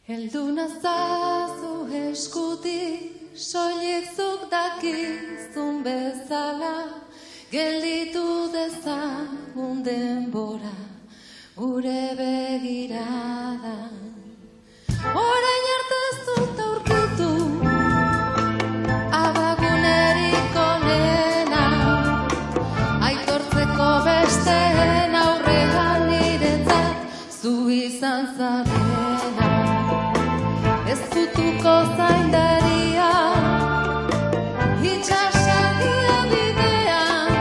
Heldu nazazu eskutik, soilik zuk dakizun bezala, gelditu dezagun denbora, gure begiradan. Orain arte ez dut aurkitu, abagunerik onena, aitortzeko besteen aurrean niretzat zu izan zarena. Ez zutuko zaindaria, itxasaria bidean,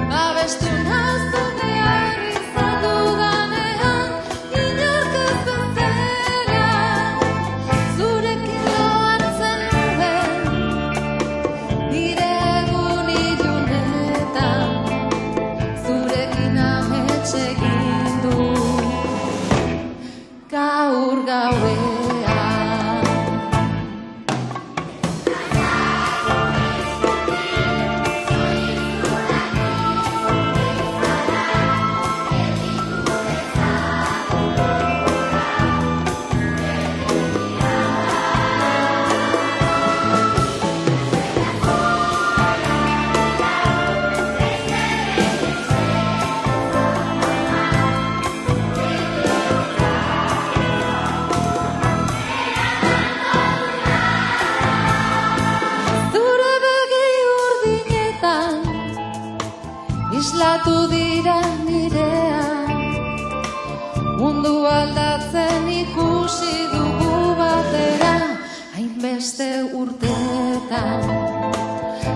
babestu nazunean izan dudanean, inork ez bezala, zurekin loantzen nuen, nire egun ilunetan, zurekin amets egin du, gaur gauean. Islatu dira nirea, mundu aldatzen ikusi dugu batera, hainbeste urteetan.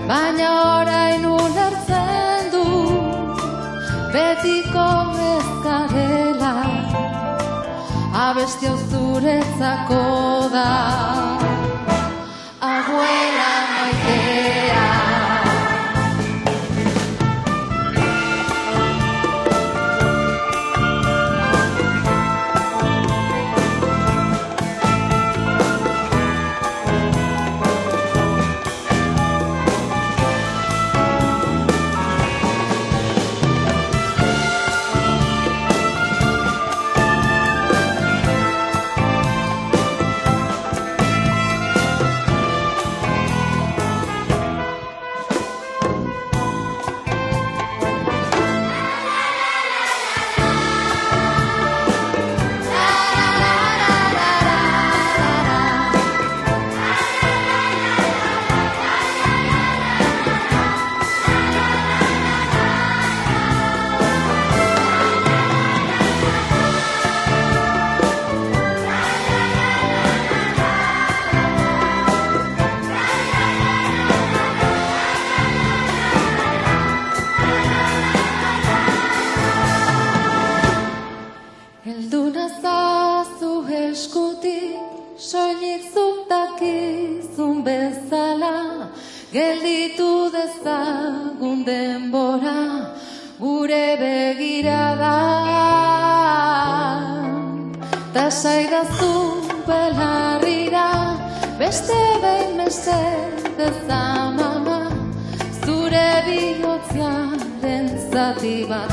Baina orain ulertzen du, betiko ez garela, abesti hau zuretzako da, abuela maitea. Heldu nazazu eskutik, soilik zuk dakizun bezala, gelditu dezagun denbora, gure begiradan. Ta saidazu belarrira, beste behin mesedez amama, zure bihotzearen zati bat